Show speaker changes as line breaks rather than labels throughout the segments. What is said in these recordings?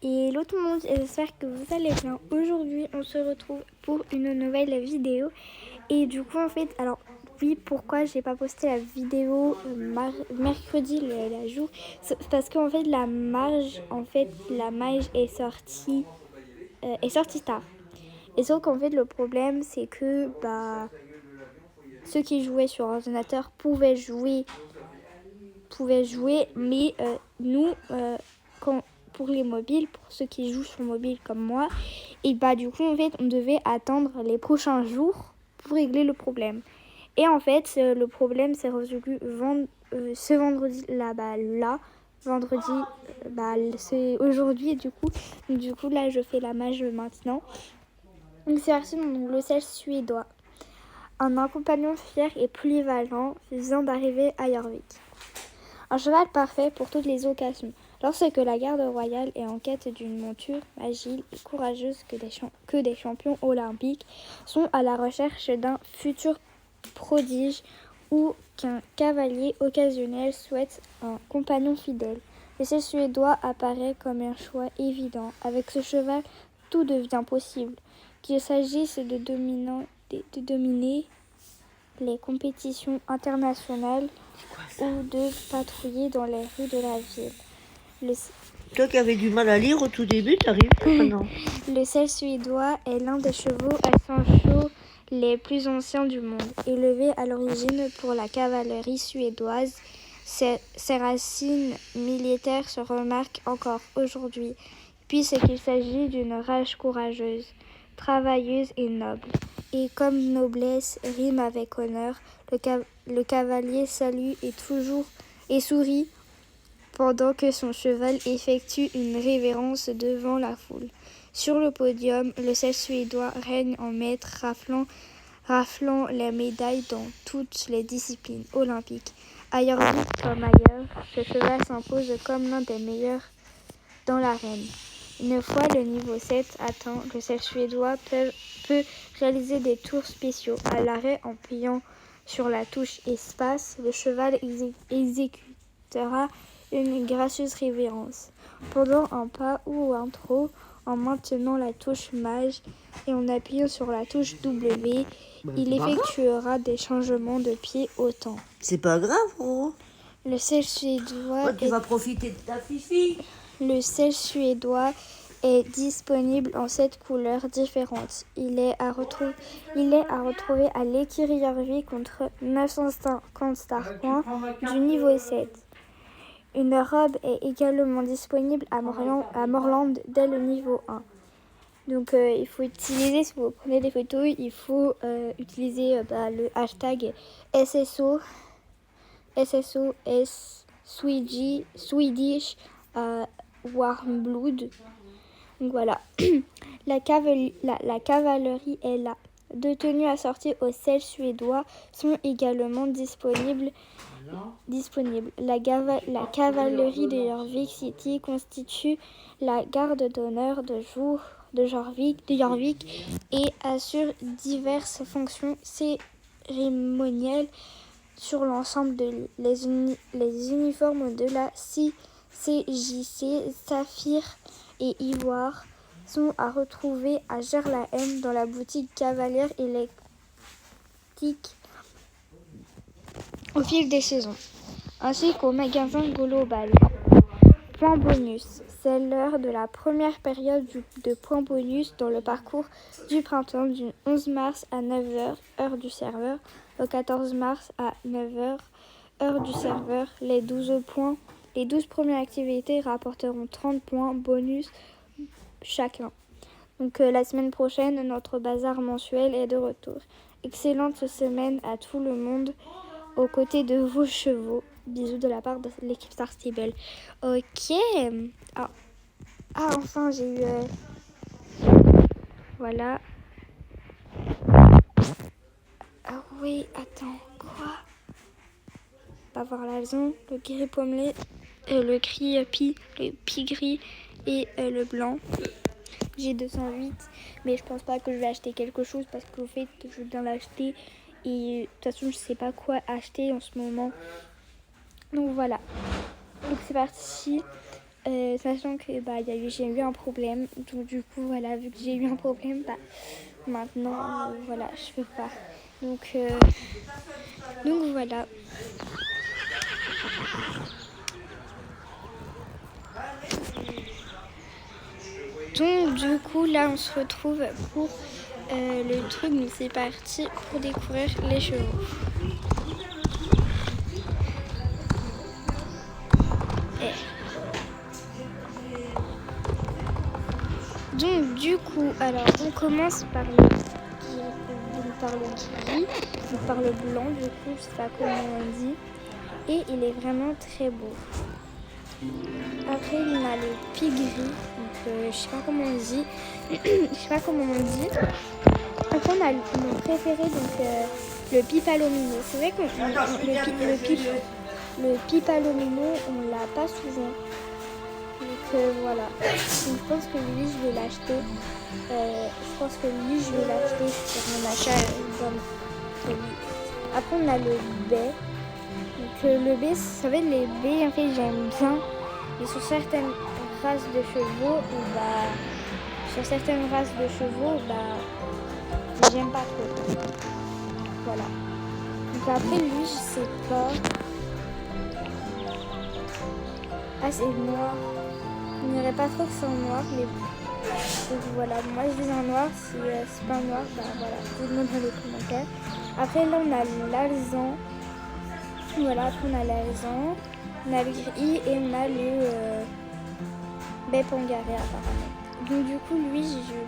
Hello tout le monde, j'espère que vous allez bien. Aujourd'hui, on se retrouve pour une nouvelle vidéo. Et du coup, en fait, alors oui, pourquoi j'ai pas posté la vidéo mercredi la jour, c'est parce qu'en fait la mage est sortie tard. Et sauf qu'en fait le problème c'est que ceux qui jouaient sur ordinateur pouvaient jouer, mais nous pour les mobiles, pour ceux qui jouent sur mobile comme moi, et du coup en fait on devait attendre les prochains jours pour régler le problème. Et en fait le problème s'est résolu ce vendredi c'est aujourd'hui du coup là je fais la mage maintenant. Donc c'est parti dans le sel suédois. Un compagnon fier et polyvalent vient d'arriver à Jorvik. Un cheval parfait pour toutes les occasions. Lorsque la garde royale est en quête d'une monture agile et courageuse que des champions olympiques sont à la recherche d'un futur prodige ou qu'un cavalier occasionnel souhaite un compagnon fidèle. Le ciel suédois apparaît comme un choix évident. Avec ce cheval, tout devient possible. Qu'il s'agisse de dominer les compétitions internationales ou de patrouiller dans les rues de la ville.
Toi qui avais du mal à lire au tout début, t'arrives maintenant.
Le sel suédois est l'un des chevaux à sang chaud les plus anciens du monde. Élevé à l'origine pour la cavalerie suédoise, ses racines militaires se remarquent encore aujourd'hui, puisqu'il s'agit d'une race courageuse, travailleuse et noble. Et comme noblesse rime avec honneur, le cavalier salue et sourit pendant que son cheval effectue une révérence devant la foule. Sur le podium, le sel suédois règne en maître, raflant les médailles dans toutes les disciplines olympiques. À Jorvik comme ailleurs, ce cheval s'impose comme l'un des meilleurs dans l'arène. Une fois le niveau 7 atteint, le sel suédois peut réaliser des tours spéciaux. À l'arrêt, en appuyant sur la touche espace, le cheval exécutera une gracieuse révérence. Pendant un pas ou un trot, en maintenant la touche mage et en appuyant sur la touche W, il effectuera des changements de pied au temps.
C'est pas grave, gros.
Le sel suédois
tu vas profiter de ta fifi.
Le sel suédois est disponible en 7 couleurs différentes. Il est à retrouver à l'écurie Jorvik contre 950 star points du niveau 7. Une robe est également disponible à Morland dès le niveau 1. Donc il faut utiliser, si vous prenez des photos, il faut utiliser le hashtag SSOS Swedish Warmblood. Donc voilà. La cavalerie est là. Deux tenues assorties au sel suédois sont également disponibles. La cavalerie de Jorvik City constitue la garde d'honneur de Jorvik et assure diverses fonctions cérémonielles sur l'ensemble de les uniformes de la CJC Saphir et Ivoire sont à retrouver à Gerlahem dans la boutique Cavalière électrique au fil des saisons, ainsi qu'au magasin global. Point bonus. C'est l'heure de la première période de points bonus dans le parcours du printemps du 11 mars à 9h, heure du serveur, au 14 mars à 9h, heure du serveur. Les 12 premières activités rapporteront 30 points bonus chacun. Donc la semaine prochaine, notre bazar mensuel est de retour. Excellente semaine à tout le monde aux côtés de vos chevaux. Bisous de la part de l'équipe Star Stable. Ok. Enfin j'ai eu... Voilà. Ah oui, attends, quoi? Pas voir la raison, le gris pommelé, le pie gris et le blanc. J'ai 208, mais je pense pas que je vais acheter quelque chose parce qu'au fait, je viens l'acheter et de toute façon, je sais pas quoi acheter en ce moment. Donc voilà. Donc c'est parti. sachant que j'ai eu un problème. Donc du coup, voilà, vu que j'ai eu un problème, maintenant, voilà, je peux pas. Donc voilà. Donc du coup, là, on se retrouve pour le truc. Donc c'est parti pour découvrir les chevaux. Donc du coup, alors on commence par le gris, par le blanc, du coup, je sais pas comment on dit. Et il est vraiment très beau. Après, on a le pigris, donc je sais pas comment on dit. Après, on a mon préféré, donc le pipalomino. C'est vrai que le pipalomino, on l'a pas souvent. Donc voilà. Donc, je pense que lui, je vais l'acheter. Sur mon achat dans lui. Après, on a le baie. Donc le baie, ça va être les baies, en fait, j'aime bien. Mais sur certaines races de chevaux, j'aime pas trop. Voilà. Donc après, lui, je sais pas. Ah, c'est noir. Je n'irais pas trop que c'est en noir, mais donc voilà. Moi, je dis en noir. Si c'est pas en noir, voilà. Dites-moi dans les commentaires. Après, là, on a l'alezan. Voilà, après, on a l'alezan. On a le gris et on a le baie pangaré, apparemment. Donc, du coup, lui, je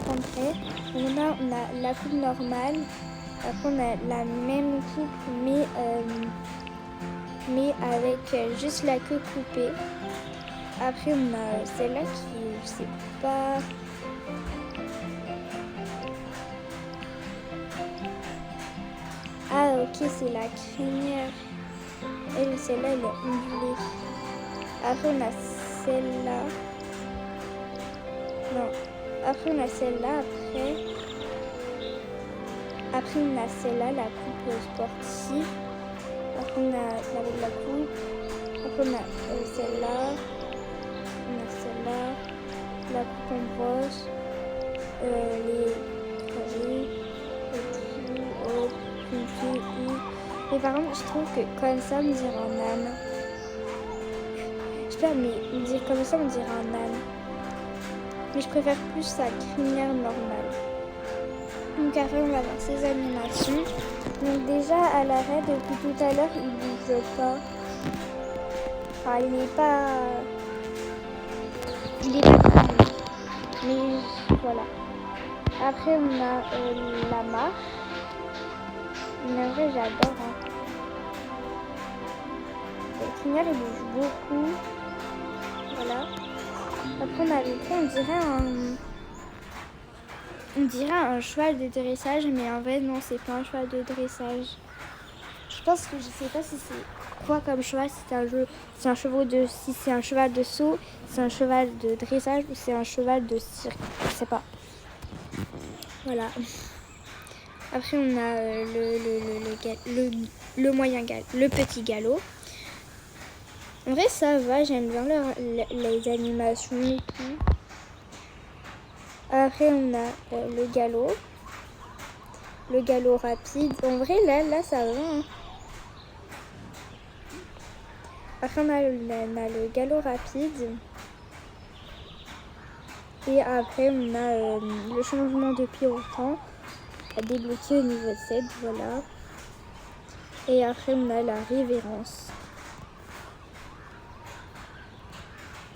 prendrai. On a la coupe normale. Après, on a la même coupe, mais avec juste la queue coupée. Après, on a celle-là qui, je sais pas. Ah, ok, c'est la crinière. Et celle-là, elle est ondulée. Après, on a celle-là. Non. Après, on a celle-là. Après, on a celle-là, la coupe sportive. Après, on a avec la coupe. Après, on a celle-là. On a celle-là. La coupe en brosse. Les traits. Mais par contre, je trouve que comme ça, on dirait un âne. Je sais pas, mais comme ça, on dirait un âne. Mais je préfère plus sa crinière normale. Donc après, on va voir ses animations. Donc déjà, à l'arrêt, depuis tout à l'heure, il bouge pas. Enfin, il n'est pas calme. Mais voilà. Après, on a la marche. Mais en vrai, j'adore. Le crinière, il bouge beaucoup. Voilà. Après, on a le coup, on dirait un cheval de dressage, mais en vrai, non, c'est pas un cheval de dressage. Je pense que je sais pas si c'est quoi comme cheval, si c'est un cheval de saut, c'est un cheval de dressage ou c'est un cheval de cirque. Je sais pas. Voilà. Après, on a le petit galop. En vrai, ça va, j'aime bien les animations et tout. Après, on a le galop rapide. En vrai, là, ça va. Hein. Après, on a le galop rapide. Et après, on a le changement de pied au temps à débloquer au niveau 7, voilà. Et après, on a la révérence.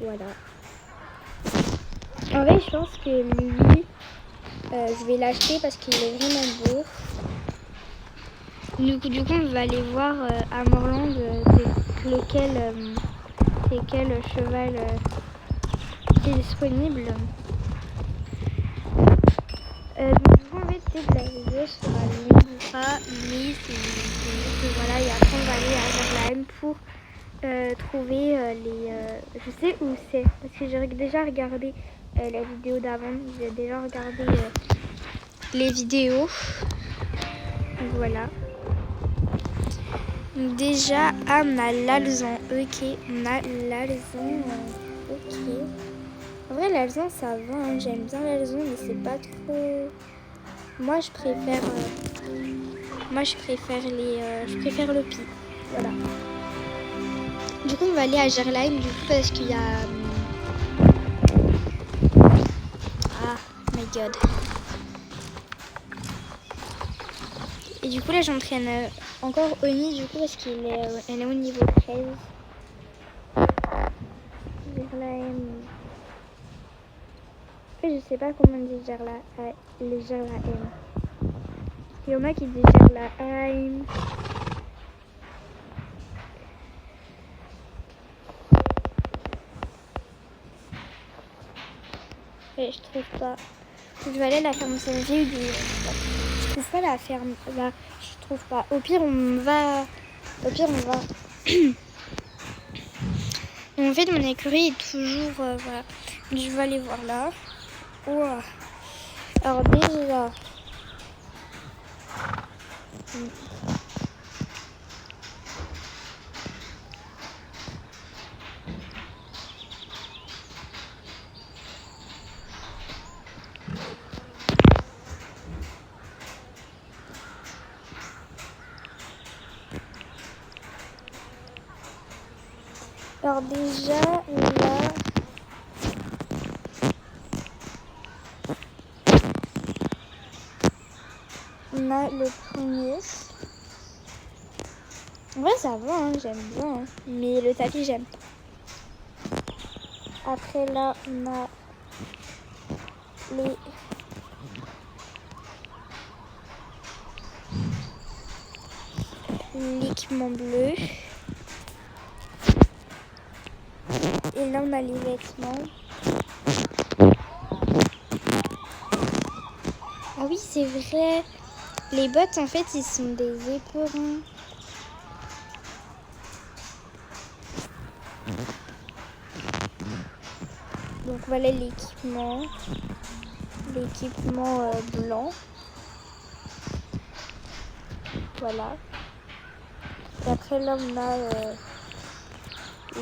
Voilà. En vrai, je pense que lui, je vais l'acheter parce qu'il est vraiment beau. Du coup, on va aller voir à Morland c'est quel cheval est disponible. Donc, en fait, dès que la vidéo sera mise, mais voilà, et après, on va aller à Verlaine pour trouver je sais où c'est, parce que j'ai déjà regardé la vidéo d'avant, j'ai déjà regardé les vidéos. Donc, voilà. Donc déjà, on a l'alezan. Ok, on a l'alezan. compliqué. En vrai, l'Alezan, ça va. Hein. J'aime bien l'Alezan, mais c'est pas trop... Moi, je préfère je préfère le Pi. Voilà. Du coup, on va aller à Gerlheim, du coup, parce qu'il y a... Ah, my God. Et du coup, là, j'entraîne encore Oni, du coup, parce qu'elle est au niveau 13. Gerlheim. En fait, je sais pas comment on dit les Gerlheim. Il y en a qui disent Gerlheim. Et je trouve pas. Je vais aller à la ferme Saint-Gilles. Je trouve pas la ferme. Là, je trouve pas. Au pire, on va. En fait, mon écurie est toujours. Voilà. Je vais aller voir là. Wow. Alors, déjà. Alors déjà, là, on a le premier. En vrai, ça va, hein, j'aime bien. Hein. Mais le tapis, j'aime pas. Après, là, on a l'équipement bleu. Et là, on a les vêtements. Ah oui, c'est vrai. Les bottes, en fait, ils sont des éperons. Donc voilà l'équipement. L'équipement blanc. Voilà. Et après, là, on a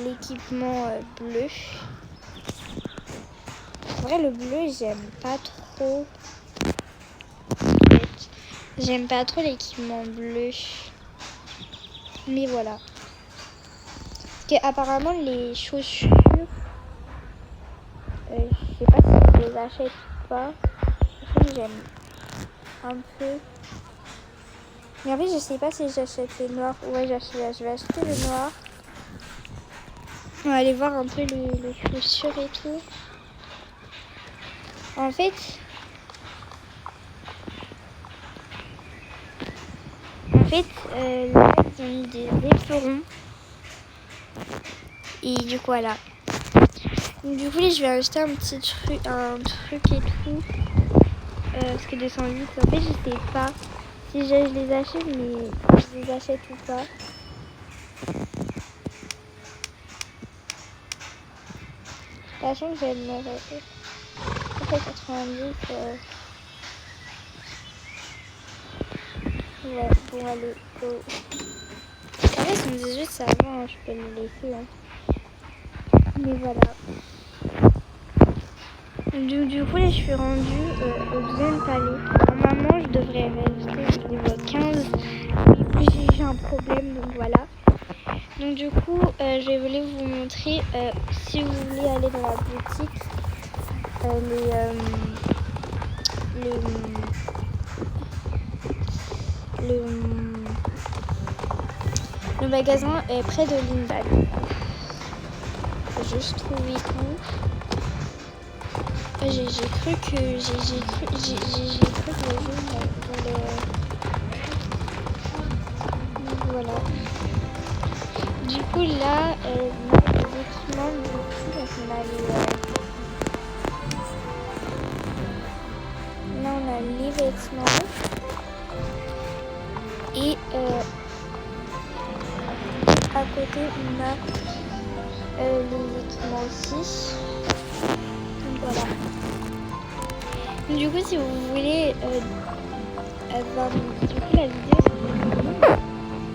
l'équipement bleu. En vrai, le bleu, j'aime pas trop. J'aime pas trop l'équipement bleu. Mais voilà. Parce qu'apparemment, les chaussures, je sais pas si je les achète ou pas. J'aime un peu. Mais en fait, je sais pas si j'achète les noirs. Ouais, je vais acheter le noir. On va aller voir un peu les chaussures et tout. En fait, là, ils ont mis des éperons. Et du coup, voilà. Donc, du coup, là, je vais acheter un truc et tout. Parce que 208, en fait, je sais pas si je les achète, mais je les achète ou pas. Sachant que j'aimerais 90. Ouais, bon, allez, go. En vrai, son 18, ça va, hein, je peux le laisser. Hein. Mais voilà. Du coup, là, je suis rendue au deuxième palais. Normalement, je devrais rester au niveau 15. Mais puis, j'ai eu un problème, donc voilà. Donc, du coup, je voulais vous montrer, si vous voulez aller dans la boutique, le magasin est près de Lindal. Faut juste trouver où. J'ai cru que le jeu voilà. Du coup là, on a les équipements du coup, donc là on a les vêtements et à côté on a les équipements aussi. Donc voilà. Du coup, si vous voulez avoir du coup la vidéo,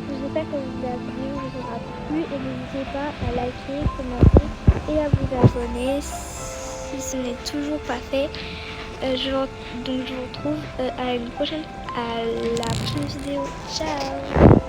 j'espère que la vidéo vous aura plu et n'hésitez pas à liker, commenter et à vous abonner si ce n'est toujours pas fait. Donc je vous retrouve à la prochaine vidéo. Ciao!